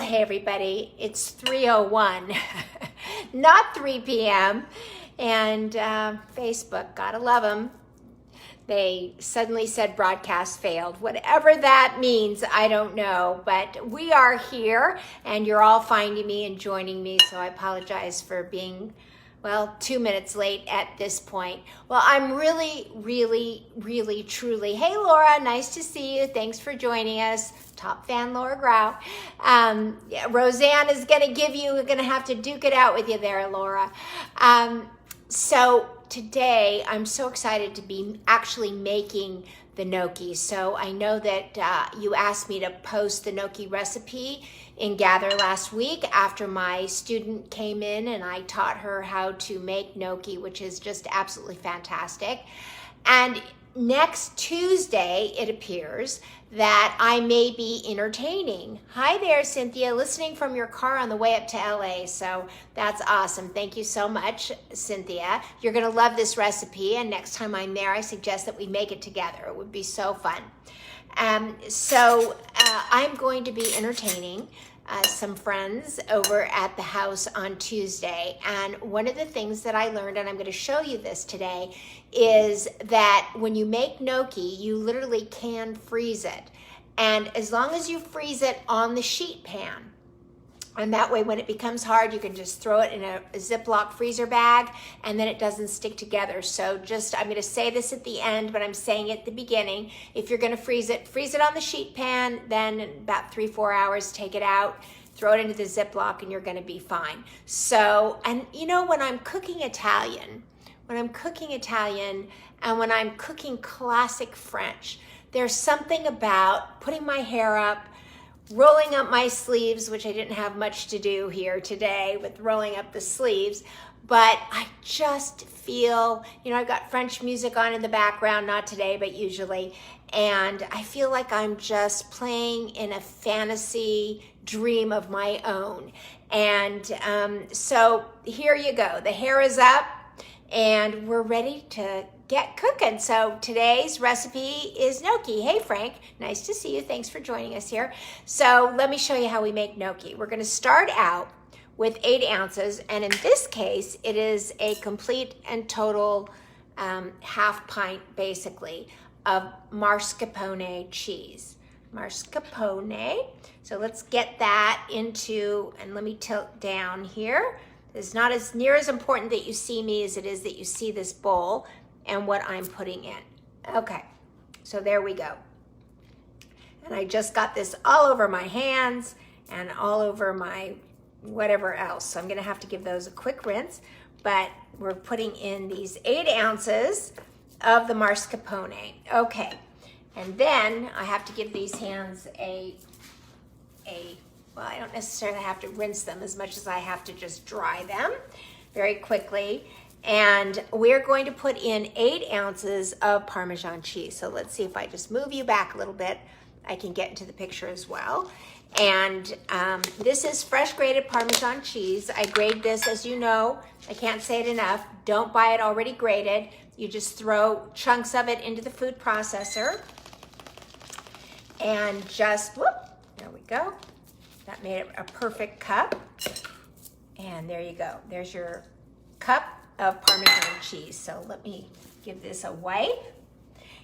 hey everybody, it's 3:01, not 3 p.m. And Facebook, gotta love them. They suddenly said broadcast failed. Whatever that means, I don't know. But we are here and you're all finding me and joining me. So I apologize for being, well, 2 minutes late at this point. Well, I'm really, truly. Hey, Laura, nice to see you. Thanks for joining us. Top fan, Laura Grau. Yeah, Roseanne is going to give you, we're going to have to duke it out with you there, Laura. So today, I'm so excited to be actually making the gnocchi. So I know that you asked me to post the gnocchi recipe in Gather last week after my student came in and I taught her how to make gnocchi, which is just absolutely fantastic. And next Tuesday, it appears that I may be entertaining. Hi there, Cynthia, listening from your car on the way up to LA. So that's awesome. Thank you so much, Cynthia. You're gonna love this recipe. And next time I'm there, I suggest that we make it together. It would be so fun. I'm going to be entertaining some friends over at the house on Tuesday. And one of the things that I learned, and I'm going to show you this today, is that when you make gnocchi, you literally can freeze it. And as long as you freeze it on the sheet pan, and that way when it becomes hard, you can just throw it in a Ziploc freezer bag and then it doesn't stick together. So I'm going to say this at the end, but I'm saying it at the beginning. If you're going to freeze it on the sheet pan, then in about 3-4 hours, take it out, throw it into the Ziploc and you're going to be fine. So, and you know, when I'm cooking Italian and when I'm cooking classic French, there's something about putting my hair up, rolling up my sleeves, which I didn't have much to do here today with rolling up the sleeves, but I just feel, you know, I've got French music on in the background, not today, but usually, and I feel like I'm just playing in a fantasy dream of my own. And so here you go. The hair is up and we're ready to get cooking. So today's recipe is gnocchi. Hey Frank, nice to see you. Thanks for joining us here. So let me show you how we make gnocchi. We're going to start out with 8 ounces, and in this case, it is a complete and total half pint, basically, of mascarpone cheese. Mascarpone. So let's get that into, and let me tilt down here. It's not as near as important that you see me as it is that you see this bowl and what I'm putting in. Okay, so there we go. And I just got this all over my hands and all over my whatever else. So I'm gonna have to give those a quick rinse, but we're putting in these 8 ounces of the mascarpone. Okay, and then I have to give these hands well, I don't necessarily have to rinse them as much as I have to just dry them very quickly. And we're going to put in 8 ounces of Parmesan cheese. So let's see if I just move you back a little bit, I can get into the picture as well. And this is fresh grated Parmesan cheese. I grade this, as you know, I can't say it enough. Don't buy it already grated. You just throw chunks of it into the food processor. And just, whoop, there we go. That made it a perfect cup. And there you go. There's your cup of Parmesan cheese. So let me give this a wipe.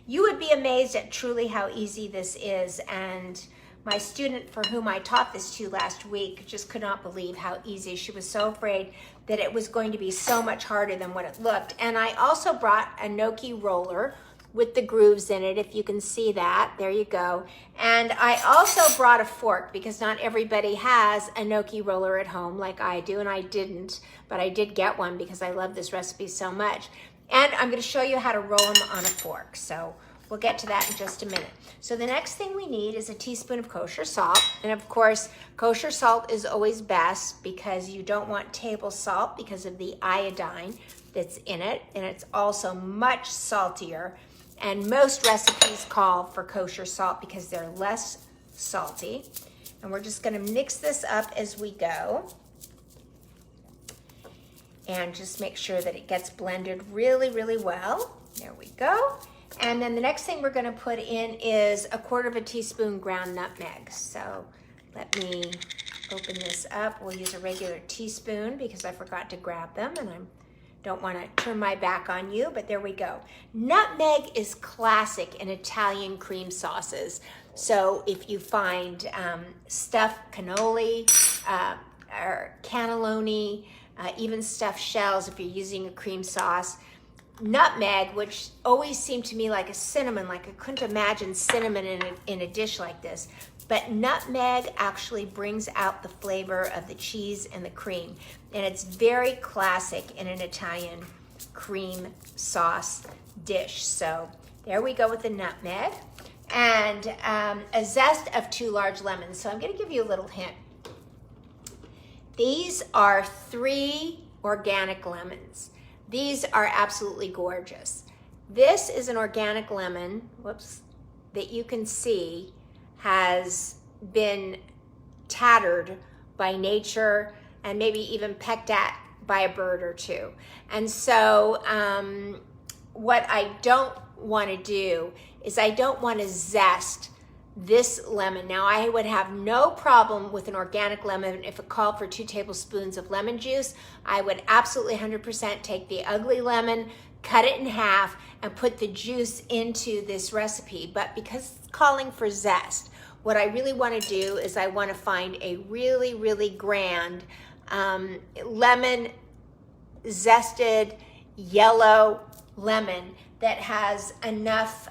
You would be amazed at truly how easy this is. And my student for whom I taught this to last week just could not believe how easy. She was so afraid that it was going to be so much harder than what it looked. And I also brought a Gnocchi Roller with the grooves in it, if you can see that. There you go. And I also brought a fork because not everybody has a Gnocchi Roller at home like I do, and I didn't, but I did get one because I love this recipe so much. And I'm gonna show you how to roll them on a fork. So we'll get to that in just a minute. So the next thing we need is a teaspoon of kosher salt. And of course, kosher salt is always best because you don't want table salt because of the iodine that's in it. And it's also much saltier. And most recipes call for kosher salt because they're less salty. And we're just gonna mix this up as we go. And just make sure that it gets blended really well. There we go. And then the next thing we're gonna put in is 1/4 teaspoon ground nutmeg. So let me open this up. We'll use a regular teaspoon because I forgot to grab them and I don't want to turn my back on you, but there we go. Nutmeg is classic in Italian cream sauces. So if you find stuffed cannoli or cannelloni, even stuffed shells, if you're using a cream sauce, nutmeg, which always seemed to me like a cinnamon, like I couldn't imagine cinnamon in a dish like this, but nutmeg actually brings out the flavor of the cheese and the cream, and it's very classic in an Italian cream sauce dish. So there we go with the nutmeg, and a zest of 2 large lemons. So I'm going to give you a little hint. These are 3 organic lemons. These are absolutely gorgeous. This is an organic lemon, that you can see has been tattered by nature and maybe even pecked at by a bird or 2. And so what I don't want to do is I don't want to zest this lemon. Now, I would have no problem with an organic lemon if it called for 2 tablespoons of lemon juice. I would absolutely 100% take the ugly lemon, cut it in half, and put the juice into this recipe. But because it's calling for zest, what I really want to do is I want to find a really, really grand lemon zested yellow lemon that has enough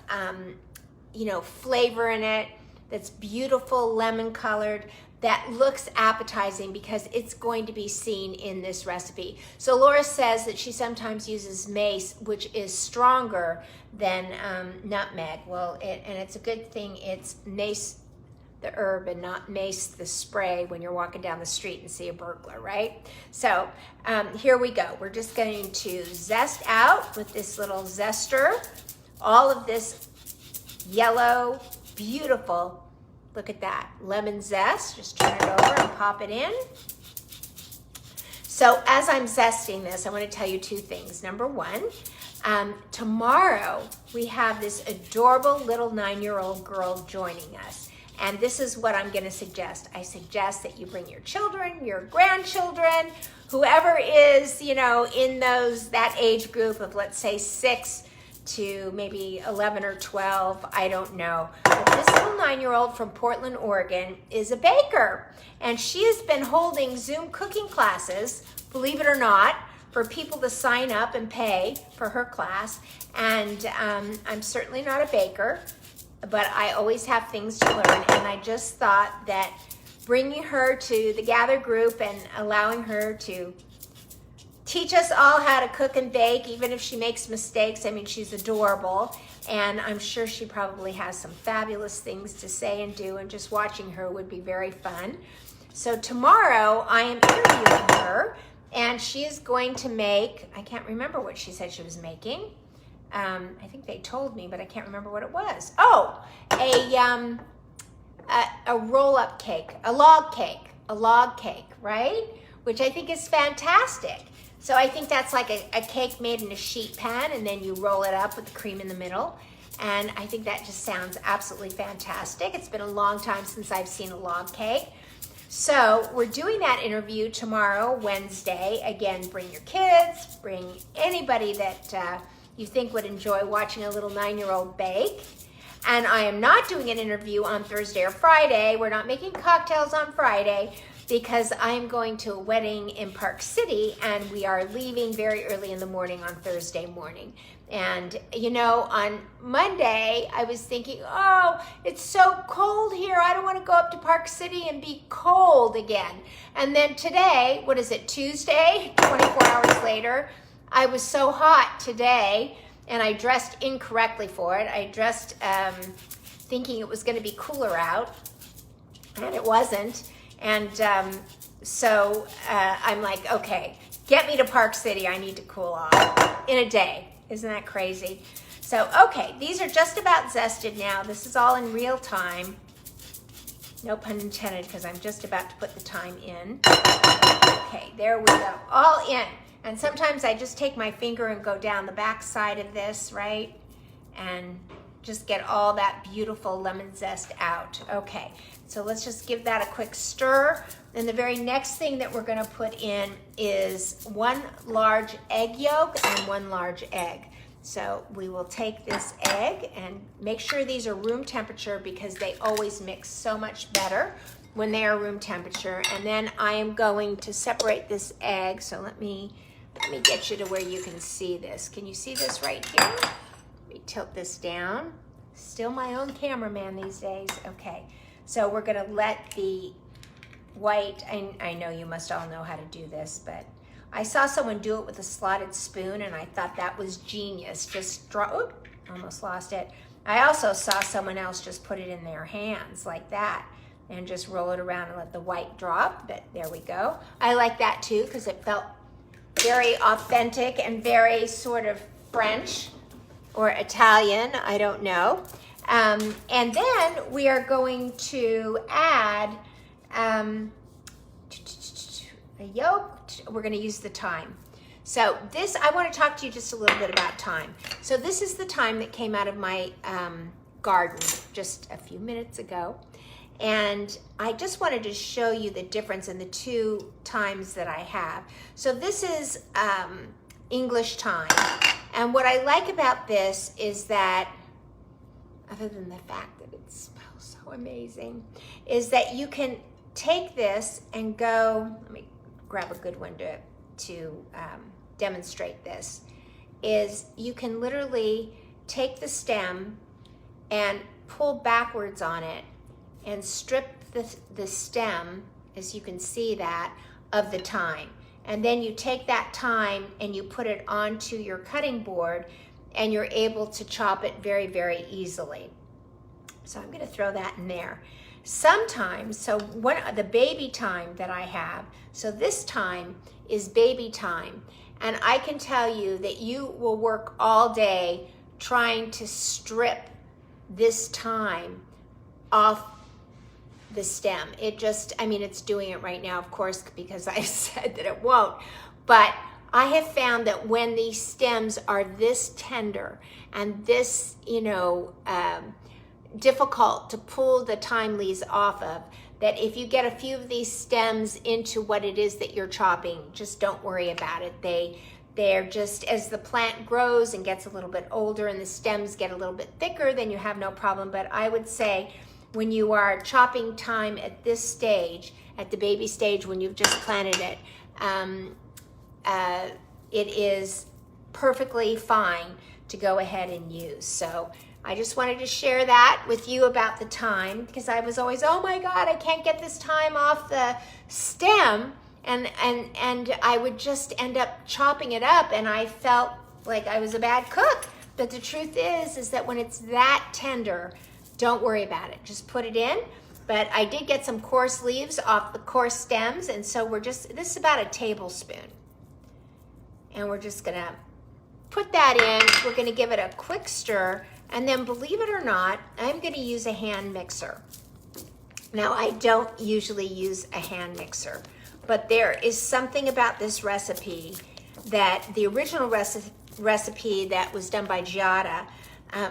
flavor in it, that's beautiful lemon colored, that looks appetizing because it's going to be seen in this recipe. So Laura says that she sometimes uses mace, which is stronger than nutmeg. Well, and it's a good thing it's mace the herb and not mace the spray when you're walking down the street and see a burglar, right? So here we go. We're just going to zest out with this little zester all of this yellow, beautiful, look at that, lemon zest. Just turn it over and pop it in. So as I'm zesting this, I want to tell you 2 things. Number 1, tomorrow we have this adorable little 9-year-old girl joining us. And this is what I'm going to suggest. I suggest that you bring your children, your grandchildren, whoever is, in that age group of, let's say, 6 to maybe 11 or 12, I don't know. But this little 9-year-old from Portland, Oregon is a baker. And she has been holding Zoom cooking classes, believe it or not, for people to sign up and pay for her class. And I'm certainly not a baker, but I always have things to learn. And I just thought that bringing her to the Gather group and allowing her to teach us all how to cook and bake, even if she makes mistakes. I mean, she's adorable, and I'm sure she probably has some fabulous things to say and do, and just watching her would be very fun. So tomorrow I am interviewing her, and she is going to make, I can't remember what she said she was making. I think they told me, but I can't remember what it was. Oh, a roll-up cake, a log cake, right? Which I think is fantastic. So I think that's like a cake made in a sheet pan, and then you roll it up with the cream in the middle. And I think that just sounds absolutely fantastic. It's been a long time since I've seen a log cake. So we're doing that interview tomorrow, Wednesday. Again, bring your kids, bring anybody that you think would enjoy watching a little 9-year-old bake. And I am not doing an interview on Thursday or Friday. We're not making cocktails on Friday, because I'm going to a wedding in Park City, and we are leaving very early in the morning on Thursday morning. And on Monday, I was thinking, oh, it's so cold here. I don't want to go up to Park City and be cold again. And then today, what is it, Tuesday, 24 hours later, I was so hot today, and I dressed incorrectly for it. I dressed thinking it was going to be cooler out, and it wasn't. And so I'm like, okay, get me to Park City. I need to cool off in a day. Isn't that crazy? So, okay, these are just about zested now. This is all in real time. No pun intended, because I'm just about to put the thyme in. Okay, there we go, all in. And sometimes I just take my finger and go down the back side of this, right? And just get all that beautiful lemon zest out. Okay, so let's just give that a quick stir. And the very next thing that we're gonna put in is 1 large egg yolk and 1 large egg. So we will take this egg and make sure these are room temperature because they always mix so much better when they are room temperature. And then I am going to separate this egg. So let me get you to where you can see this. Can you see this right here? Let me tilt this down. Still my own cameraman these days. Okay, so we're gonna let the white, I know you must all know how to do this, but I saw someone do it with a slotted spoon and I thought that was genius. Just draw, oop, almost lost it. I also saw someone else just put it in their hands like that and just roll it around and let the white drop, but there we go. I like that too because it felt very authentic and very sort of French or Italian, I don't know. And then we are going to add a yolk. We're going to use the thyme. So this, I want to talk to you just a little bit about thyme. So this is the thyme that came out of my garden just a few minutes ago. And I just wanted to show you the difference in the 2 thymes that I have. So this is English thyme. And what I like about this is that, other than the fact that it smells so amazing, is that you can take this and go, let me grab a good one to demonstrate this, is you can literally take the stem and pull backwards on it and strip the stem, as you can see that, of the thyme. And then you take that thyme and you put it onto your cutting board and you're able to chop it very, very easily. So I'm gonna throw that in there. Sometimes, so the baby thyme that I have, so this thyme is baby thyme, and I can tell you that you will work all day trying to strip this thyme off the stem. It just, I mean, it's doing it right now, of course, because I said that it won't, but I have found that when these stems are this tender and this, difficult to pull the thyme leaves off of, that if you get a few of these stems into what it is that you're chopping, just don't worry about it. They're just, as the plant grows and gets a little bit older and the stems get a little bit thicker, then you have no problem. But I would say when you are chopping thyme at this stage, at the baby stage when you've just planted it, it is perfectly fine to go ahead and use. So I just wanted to share that with you about the thyme, because I was always, oh my God, I can't get this thyme off the stem. And I would just end up chopping it up and I felt like I was a bad cook. But the truth is that when it's that tender, don't worry about it. Just put it in. But I did get some coarse leaves off the coarse stems. And so this is about a tablespoon. And we're just gonna put that in. We're gonna give it a quick stir. And then, believe it or not, I'm gonna use a hand mixer. Now, I don't usually use a hand mixer, but there is something about this recipe that the original recipe that was done by Giada,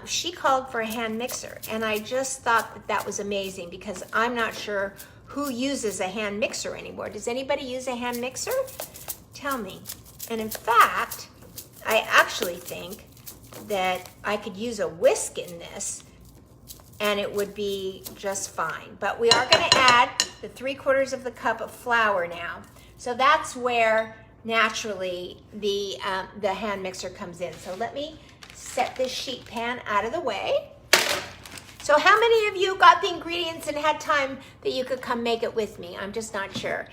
she called for a hand mixer. And I just thought that was amazing, because I'm not sure who uses a hand mixer anymore. Does anybody use a hand mixer? Tell me. And in fact, I actually think that I could use a whisk in this and it would be just fine. But we are gonna add the 3/4 cup of flour now. So that's where naturally the hand mixer comes in. So let me set this sheet pan out of the way. So how many of you got the ingredients and had time that you could come make it with me? I'm just not sure.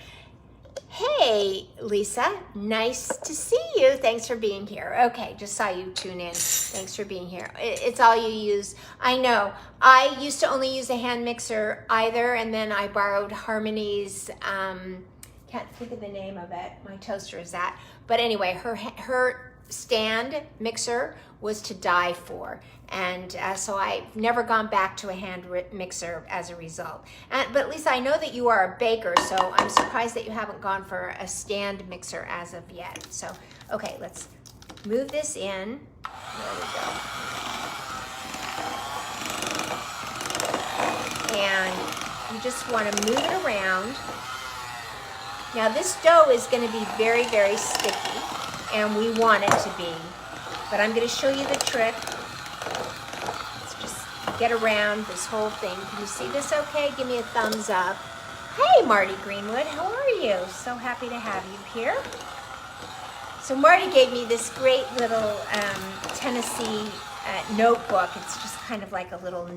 Hey, Lisa, nice to see you. Thanks for being here. Okay, just saw you tune in. Thanks for being here. It's all you use. I know. I used to only use a hand mixer either, and then I borrowed Harmony's, can't think of the name of it. My toaster is that. But anyway, her stand mixer was to die for. And so I've never gone back to a hand mixer as a result. But Lisa, I know that you are a baker, so I'm surprised that you haven't gone for a stand mixer as of yet. So, okay, let's move this in. There we go. and you just want to move it around. Now this dough is going to be very, very sticky, and we want it to be, but I'm going to show you the trick. Let's just get around this whole thing. Can you see this okay? Give me a thumbs up. Hey, Marty Greenwood, how are you? So happy to have you here. So Marty gave me this great little Tennessee notebook. It's just kind of like a little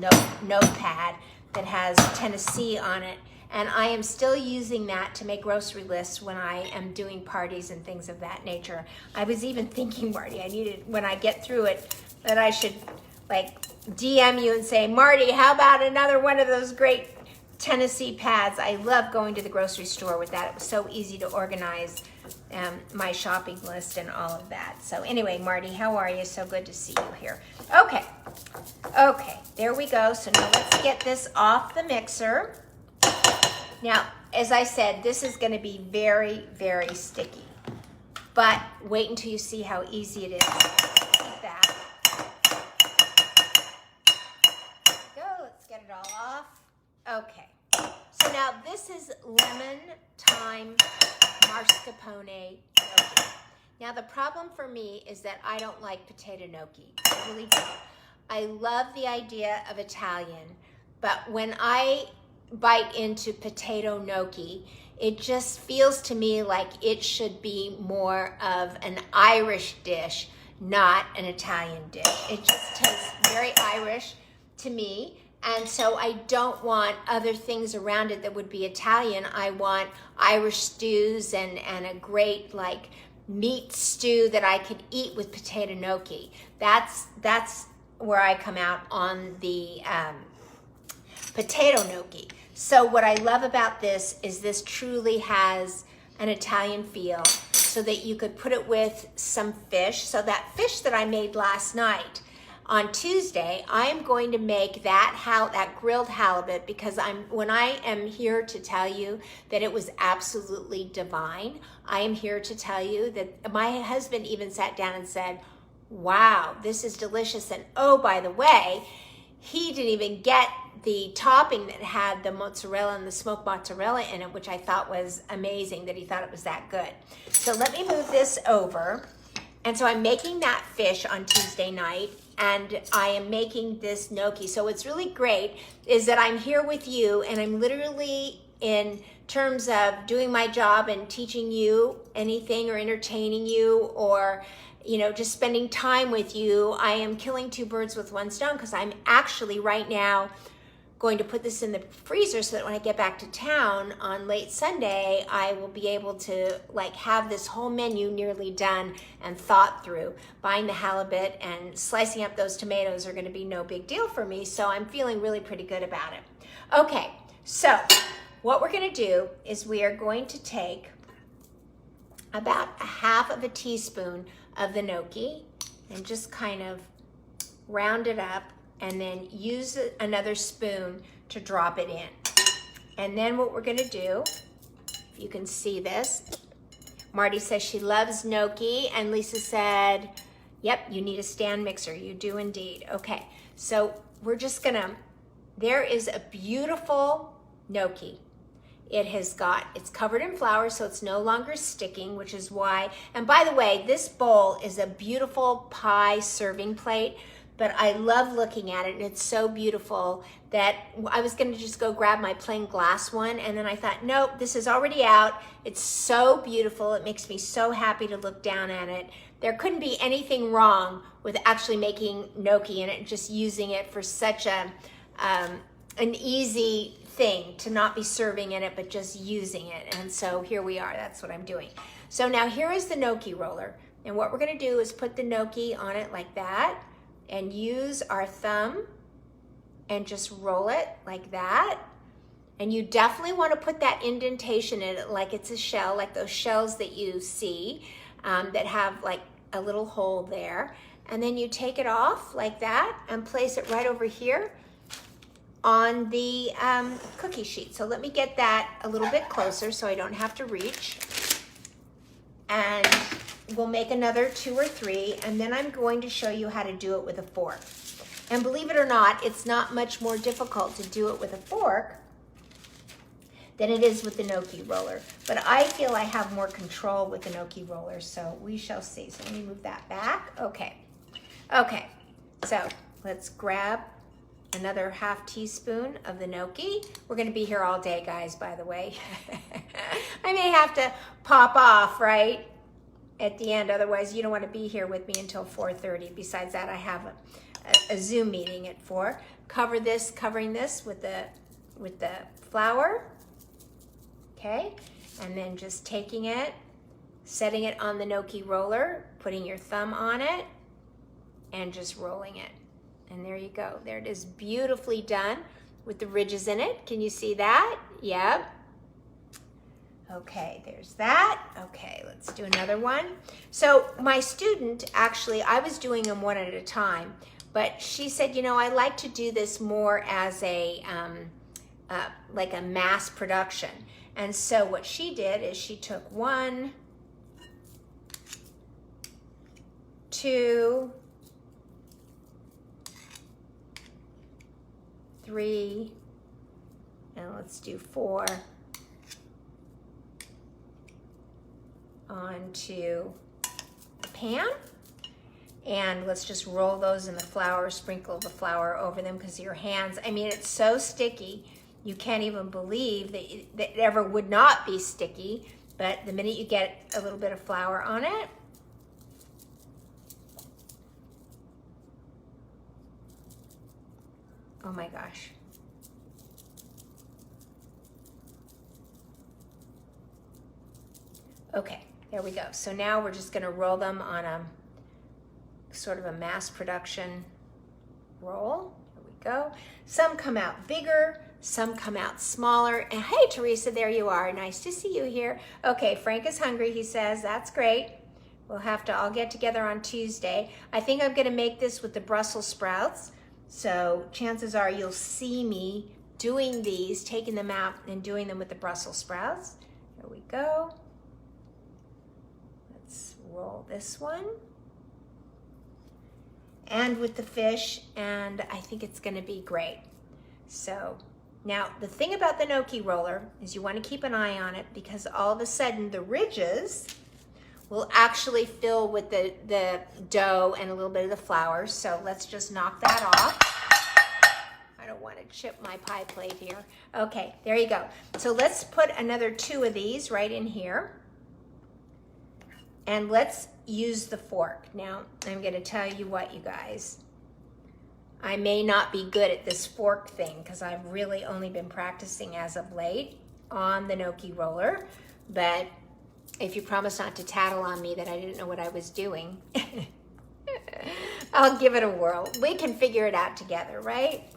notepad that has Tennessee on it. And I am still using that to make grocery lists when I am doing parties and things of that nature. I was even thinking, Marty, I needed, when I get through it, that I should like DM you and say, Marty, how about another one of those great Tennessee pads? I love going to the grocery store with that. It was so easy to organize my shopping list and all of that. So anyway, Marty, how are you? So good to see you here. Okay, there we go. So now let's get this off the mixer. Now, as I said, this is going to be very, very sticky, but wait until you see how easy it is. Like that. Go, let's get it all off. Okay, so now this is lemon, thyme, mascarpone gnocchi. Now the problem for me is that I don't like potato gnocchi. I really don't. I love the idea of Italian, but when I bite into potato gnocchi, it just feels to me like it should be more of an Irish dish, not an Italian dish. It just tastes very Irish to me, and so I don't want other things around it that would be Italian. I want Irish stews and a great like meat stew that I could eat with potato gnocchi. That's where I come out on the potato gnocchi. So what I love about this is this truly has an Italian feel, so that you could put it with some fish. So that fish that I made last night on Tuesday, I am going to make that grilled halibut, because when I am here to tell you that it was absolutely divine, I am here to tell you that my husband even sat down and said, wow, this is delicious. And oh, by the way, he didn't even get the topping that had the mozzarella and the smoked mozzarella in it, which I thought was amazing that he thought it was that good. So let me move this over. And so I'm making that fish on Tuesday night, and I am making this gnocchi. So what's really great is that I'm here with you, and I'm literally, in terms of doing my job and teaching you anything or entertaining you, or just spending time with you, I am killing two birds with one stone, because I'm actually right now going to put this in the freezer so that when I get back to town on late Sunday, I will be able to have this whole menu nearly done and thought through. Buying the halibut and slicing up those tomatoes are going to be no big deal for me, so I'm feeling really pretty good about it. Okay, so what we're going to do is we are going to take about a half of a teaspoon of the gnocchi and just kind of round it up, and then use another spoon to drop it in. And then what we're gonna do, if you can see this, Marty says she loves gnocchi, and Lisa said, yep, you need a stand mixer. You do indeed. Okay, so we're just gonna, there is a beautiful gnocchi. It's covered in flour, so it's no longer sticking, which is why, and by the way, this bowl is a beautiful pie serving plate, but I love looking at it, and it's so beautiful that I was gonna just go grab my plain glass one, and then I thought, nope, this is already out. It's so beautiful. It makes me so happy to look down at it. There couldn't be anything wrong with actually making gnocchi and just using it for such an easy thing to not be serving in it, but just using it. And so here we are, that's what I'm doing. So now here is the gnocchi roller. And what we're gonna do is put the gnocchi on it like that, and use our thumb and just roll it like that. And you definitely want to put that indentation in it like it's a shell, like those shells that you see that have like a little hole there. And then you take it off like that and place it right over here on the cookie sheet. So let me get that a little bit closer so I don't have to reach. And we'll make another 2 or 3, and then I'm going to show you how to do it with a fork. And believe it or not, it's not much more difficult to do it with a fork than it is with the gnocchi roller. But I feel I have more control with the gnocchi roller, so we shall see. So let me move that back. Okay. Okay, so let's grab another half teaspoon of the gnocchi. We're gonna be here all day, guys, by the way. I may have to pop off, right, at the end. Otherwise, you don't wanna be here with me until 4:30. Besides that, I have a Zoom meeting at 4. Covering this with the flour, okay? And then just taking it, setting it on the gnocchi roller, putting your thumb on it, and just rolling it. And there you go. There it is, beautifully done with the ridges in it. Can you see that? Yep. Okay, there's that. Okay, let's do another one. So my student, actually, I was doing them one at a time, but she said, you know, I like to do this more as a, like a mass production. And so what she did is she took 1, 2, 3, and let's do 4 onto the pan. And let's just roll those in the flour, sprinkle the flour over them because your hands, I mean, it's so sticky. You can't even believe that it ever would not be sticky, but the minute you get a little bit of flour on it, oh my gosh. Okay, there we go. So now we're just gonna roll them on a sort of a mass production roll. There we go. Some come out bigger, some come out smaller. And hey, Teresa, there you are. Nice to see you here. Okay, Frank is hungry, he says. That's great. We'll have to all get together on Tuesday. I think I'm gonna make this with the Brussels sprouts. So chances are you'll see me doing these, taking them out and doing them with the Brussels sprouts. There we go. Let's roll this one. And with the fish, and I think it's gonna be great. So now the thing about the gnocchi roller is you wanna keep an eye on it because all of a sudden the ridges will actually fill with the dough and a little bit of the flour. So let's just knock that off. I don't want to chip my pie plate here. Okay, there you go. So let's put another 2 of these right in here. And let's use the fork. Now, I'm gonna tell you what, you guys. I may not be good at this fork thing because I've really only been practicing as of late on the gnocchi roller, but if you promise not to tattle on me that I didn't know what I was doing, I'll give it a whirl. We can figure it out together, right?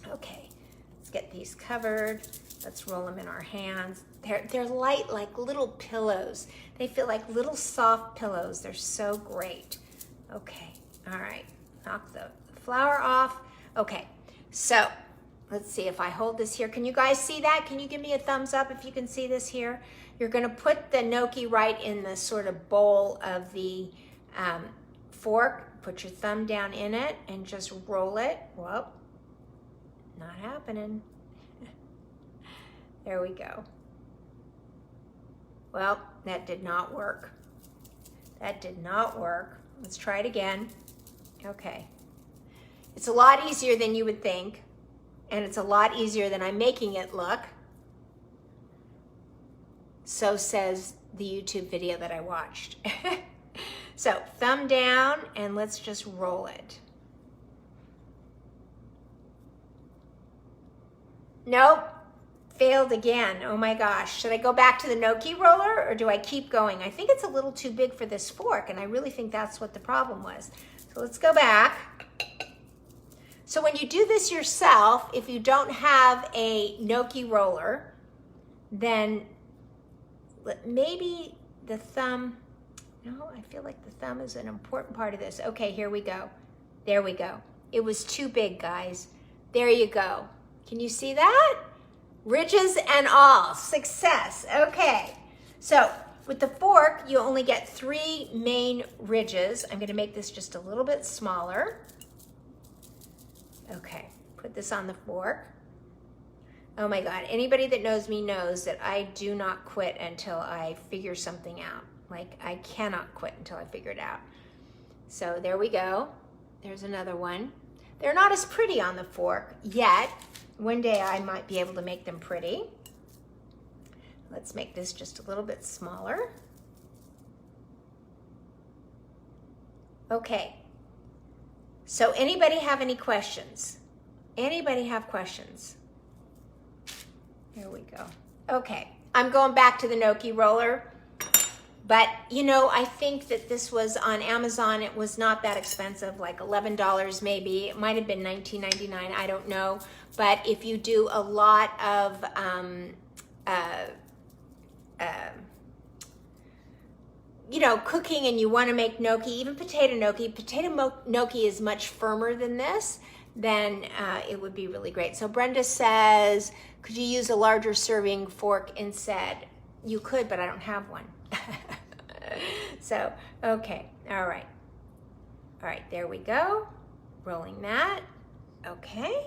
Okay, let's get these covered. Let's roll them in our hands. They're light like little pillows. They feel like little soft pillows. They're so great. Okay, all right, knock the flour off. Okay, so let's see if I hold this here. Can you guys see that? Can you give me a thumbs up if you can see this here? You're gonna put the gnocchi right in the sort of bowl of the fork. Put your thumb down in it and just roll it. Whoa, not happening. There we go. Well, that did not work. That did not work. Let's try it again. Okay. It's a lot easier than you would think, and it's a lot easier than I'm making it look. So says the YouTube video that I watched. So thumb down and let's just roll it. Nope, failed again. Oh my gosh. Should I go back to the gnocchi roller or do I keep going? I think it's a little too big for this fork and I really think that's what the problem was. So let's go back. So when you do this yourself, if you don't have a gnocchi roller, then maybe the thumb, no, I feel like the thumb is an important part of this. Okay, here we go. There we go. It was too big, guys. There you go. Can you see that? Ridges and all, success. Okay, so with the fork, you only get 3 main ridges. I'm gonna make this just a little bit smaller. Okay, put this on the fork. Oh my God, anybody that knows me knows that I do not quit until I figure something out. Like, I cannot quit until I figure it out. So there we go. There's another one. They're not as pretty on the fork yet. One day I might be able to make them pretty. Let's make this just a little bit smaller. Okay. So anybody have any questions? Anybody have questions? There we go. Okay, I'm going back to the gnocchi roller. But, you know, I think that this was on Amazon. It was not that expensive, like $11 maybe. It might have been $19.99, I don't know. But if you do a lot of you know, cooking and you want to make gnocchi, even potato gnocchi is much firmer than this, then it would be really great. So Brenda says, could you use a larger serving fork instead? You could, but I don't have one. So, okay, all right. All right, there we go. Rolling that, okay.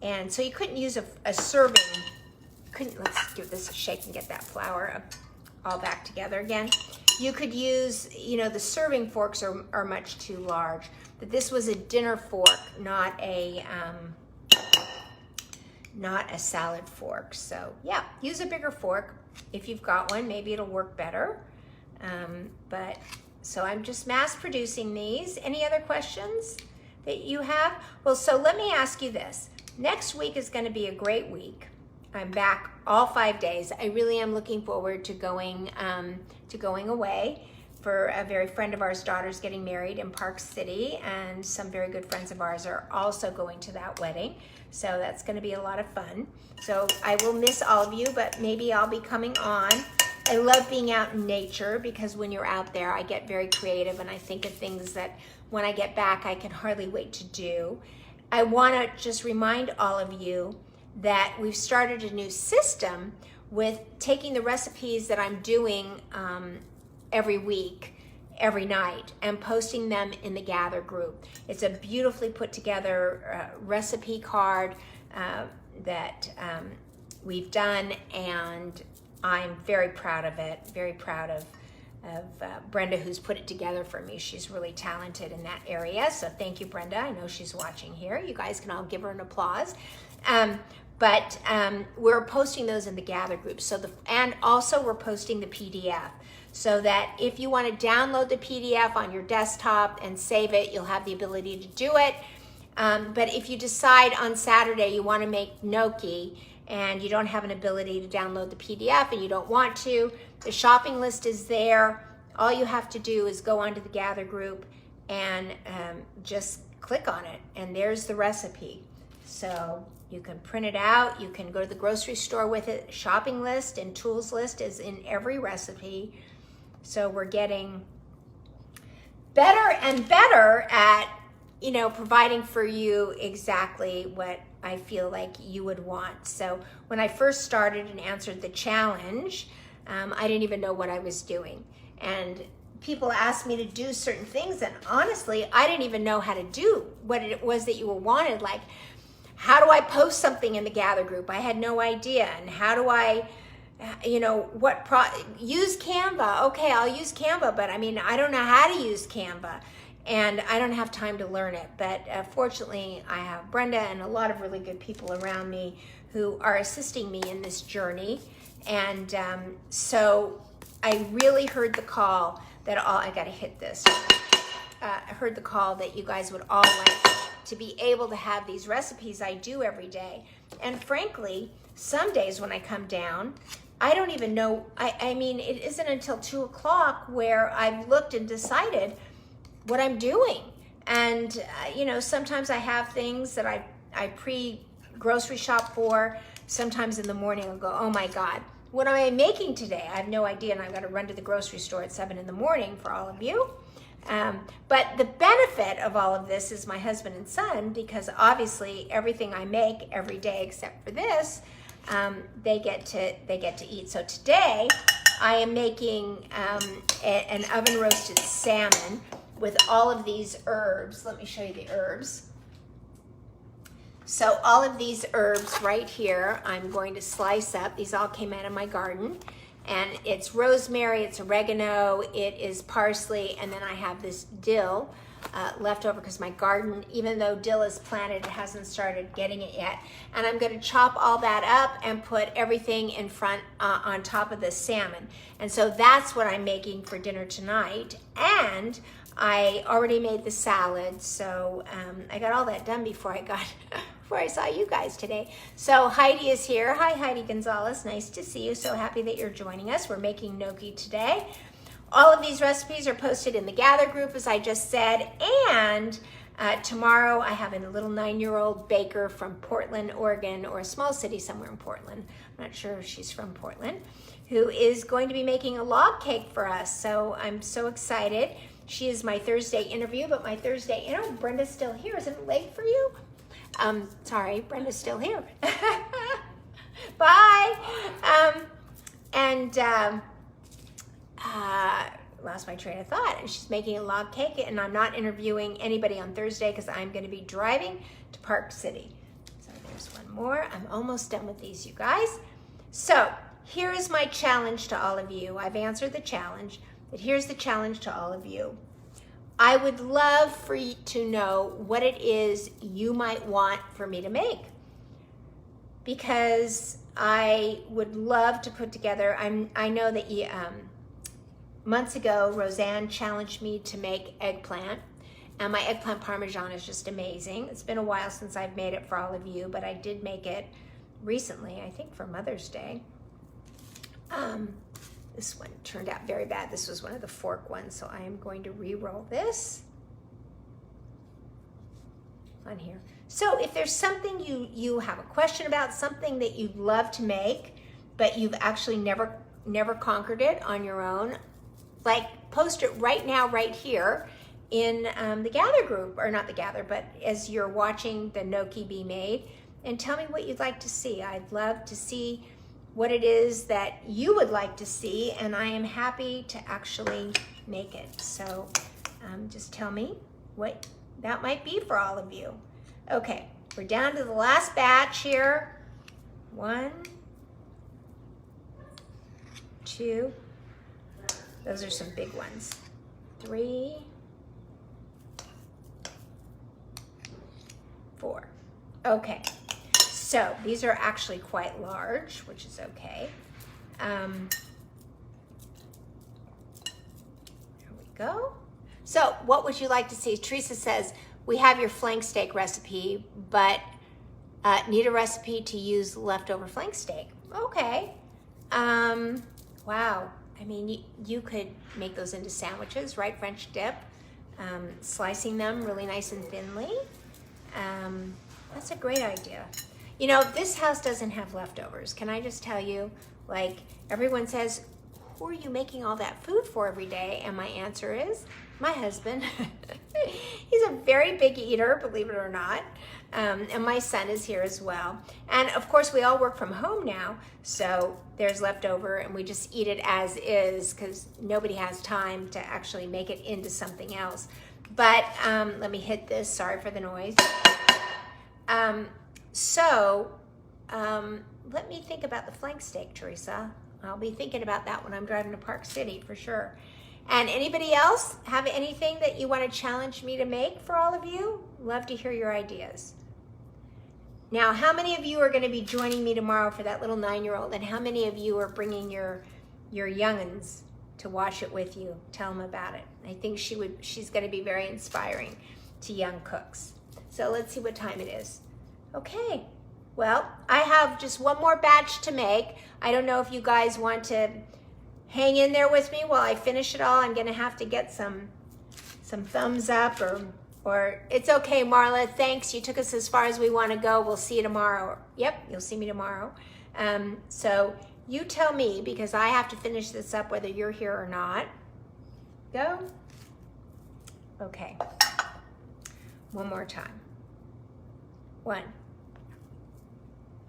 And so you couldn't use a serving, let's give this a shake and get that flour all back together again. You could use, you know, the serving forks are much too large. But this was a dinner fork, not a salad fork. So yeah, use a bigger fork if you've got one. Maybe it'll work better. But so I'm just mass producing these. Any other questions that you have? Well, so let me ask you this. Next week is going to be a great week. I'm back all 5 days. I really am looking forward to going away. For a very friend of ours' daughter's getting married in Park City, and some very good friends of ours are also going to that wedding. So that's going to be a lot of fun. So I will miss all of you, but maybe I'll be coming on. I love being out in nature because when you're out there, I get very creative and I think of things that when I get back, I can hardly wait to do. I want to just remind all of you that we've started a new system with taking the recipes that I'm doing every week, every night, and posting them in the Gather group. It's a beautifully put together recipe card that we've done, and I'm very proud of it, very proud of Brenda, who's put it together for me. She's really talented in that area, so thank you, Brenda. I know she's watching here. You guys can all give her an applause. But we're posting those in the Gather group. And also we're posting the PDF, so that if you want to download the PDF on your desktop and save it, you'll have the ability to do it. But if you decide on Saturday you want to make gnocchi and you don't have an ability to download the PDF and you don't want to, the shopping list is there. All you have to do is go onto the Gather group and just click on it, and there's the recipe. So you can print it out, you can go to the grocery store with it. Shopping list and tools list is in every recipe. So we're getting better and better at, you know, providing for you exactly what I feel like you would want. So when I first started and answered the challenge, I didn't even know what I was doing. And people asked me to do certain things, and honestly, I didn't even know how to do what it was that you wanted. Like, how do I post something in the Gather group? I had no idea. And how do I, you know, use Canva? Okay, I'll use Canva, but I mean, I don't know how to use Canva, and I don't have time to learn it. But fortunately, I have Brenda and a lot of really good people around me who are assisting me in this journey. And so I really heard the call that I got to hit this. I heard the call that you guys would all like to be able to have these recipes I do every day. And frankly, some days when I come down, I don't even know, I mean, it isn't until 2 o'clock where I've looked and decided what I'm doing. And, you know, sometimes I have things that I pre-grocery shop for. Sometimes in the morning I'll go, oh my God, what am I making today? I have no idea, and I've got to run to the grocery store at 7 in the morning for all of you. But the benefit of all of this is my husband and son, because obviously everything I make every day except for this, they get to eat. So today I am making an oven roasted salmon with all of these herbs. Let me show you the herbs. So all of these herbs right here, I'm going to slice up. These all came out of my garden. And it's rosemary, it's oregano, it is parsley, and then I have this dill left over because my garden, even though dill is planted, it hasn't started getting it yet. And I'm going to chop all that up and put everything in front on top of the salmon. And so that's what I'm making for dinner tonight. And I already made the salad, so I got all that done before I saw you guys today. So Heidi is here. Hi, Heidi Gonzalez. Nice to see you. So happy that you're joining us. We're making gnocchi today. All of these recipes are posted in the Gather group, as I just said. And tomorrow I have a little 9-year-old baker from Portland, Oregon, or a small city somewhere in Portland. I'm not sure if she's from Portland, who is going to be making a log cake for us. So I'm so excited. She is my Thursday interview, but my Thursday, Brenda's still here. Isn't it late for you? Sorry, Brenda's still here. Bye. Lost my train of thought. And she's making a log cake, and I'm not interviewing anybody on Thursday because I'm going to be driving to Park City. So there's one more. I'm almost done with these, you guys. So here is my challenge to all of you. I've answered the challenge, but here's the challenge to all of you. I would love for you to know what it is you might want for me to make, because I would love to put together, I know that months ago, Roseanne challenged me to make eggplant, and my eggplant Parmesan is just amazing. It's been a while since I've made it for all of you, but I did make it recently, I think for Mother's Day. This one turned out very bad. This was one of the fork ones, so I am going to re-roll this on here. So if there's something you have a question about, something that you'd love to make, but you've actually never conquered it on your own, like post it right now, right here in the Gather group, or not the Gather, but as you're watching the gnocchi be made, and tell me what you'd like to see. I'd love to see what it is that you would like to see, and I am happy to actually make it. So just tell me what that might be for all of you. Okay, we're down to the last batch here. 1, 2, those are some big ones. 3, 4. Okay. So these are actually quite large, which is okay. There we go. So what would you like to see? Teresa says, we have your flank steak recipe, but need a recipe to use leftover flank steak. Okay. Wow. I mean, you could make those into sandwiches, right? French dip, slicing them really nice and thinly. That's a great idea. You know, this house doesn't have leftovers. Can I just tell you, like, everyone says, who are you making all that food for every day? And my answer is, my husband. He's a very big eater, believe it or not. And my son is here as well. And of course, we all work from home now, so there's leftover, and we just eat it as is because nobody has time to actually make it into something else. But let me hit this. Sorry for the noise. Let me think about the flank steak, Teresa. I'll be thinking about that when I'm driving to Park City for sure. And anybody else have anything that you want to challenge me to make for all of you? Love to hear your ideas. Now, how many of you are going to be joining me tomorrow for that little 9-year-old? And how many of you are bringing your young'uns to watch it with you? Tell them about it. I think she's going to be very inspiring to young cooks. So let's see what time it is. Okay. Well, I have just one more batch to make. I don't know if you guys want to hang in there with me while I finish it all. I'm going to have to get some thumbs up or it's okay, Marla. Thanks. You took us as far as we want to go. We'll see you tomorrow. Yep, you'll see me tomorrow. So you tell me, because I have to finish this up whether you're here or not. Go. Okay. One more time. 1,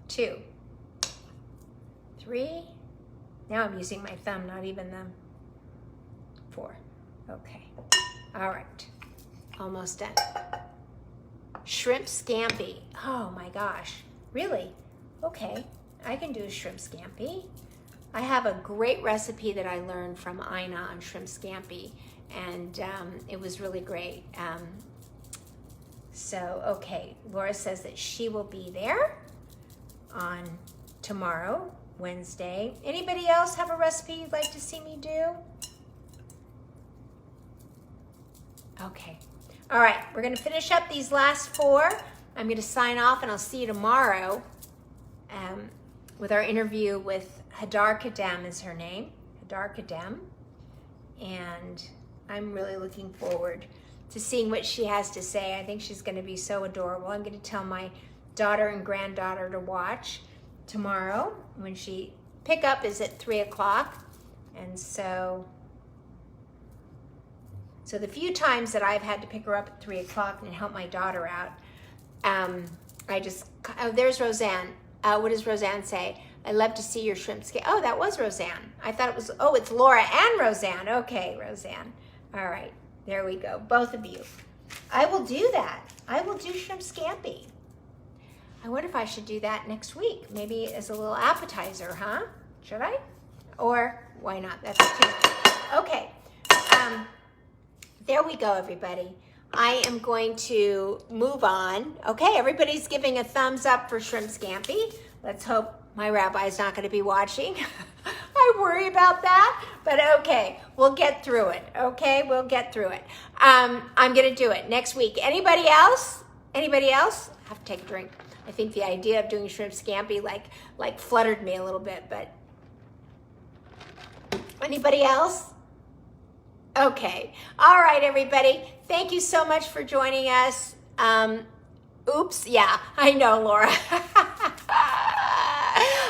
2, 3. Now I'm using my thumb, not even them. 4. Okay. All right, almost done. Shrimp scampi. Oh my gosh, really? Okay, I can do a shrimp scampi. I have a great recipe that I learned from Ina on shrimp scampi, and it was really great. So, okay, Laura says that she will be there on tomorrow, Wednesday. Anybody else have a recipe you'd like to see me do? Okay. All right, we're gonna finish up these last 4. I'm gonna sign off and I'll see you tomorrow with our interview with Hadar Kadem is her name, Hadar Kadem. And I'm really looking forward to seeing what she has to say. I think she's gonna be so adorable. I'm gonna tell my daughter and granddaughter to watch tomorrow when she pickup is at 3 o'clock. And so the few times that I've had to pick her up at 3 o'clock and help my daughter out, there's Roseanne. What does Roseanne say? I love to see your shrimp scampi. Oh, that was Roseanne. I thought it was, it's Laura and Roseanne. Okay, Roseanne. All right, there we go, both of you. I will do that. I will do shrimp scampi. I wonder if I should do that next week, maybe as a little appetizer, huh? Should I? Or why not? That's okay. Okay. There we go, everybody. I am going to move on. Okay, everybody's giving a thumbs up for shrimp scampi. Let's hope my rabbi's not going to be watching. I worry about that, but okay, we'll get through it. Okay, we'll get through it. I'm going to do it next week. Anybody else? Anybody else? I have to take a drink. I think the idea of doing shrimp scampi like fluttered me a little bit, but anybody else? Okay. All right, everybody. Thank you so much for joining us. Oops. Yeah, I know, Laura.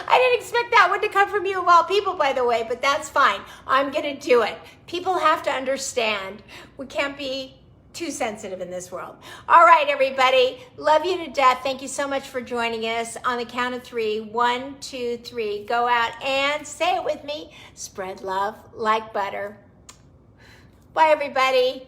I didn't expect that one to come from you of all people, by the way, but that's fine. I'm going to do it. People have to understand. We can't be too sensitive in this world. All right, everybody. Love you to death. Thank you so much for joining us. On the count of 3, 1, 2, 3, go out and say it with me. Spread love like butter. Bye, everybody.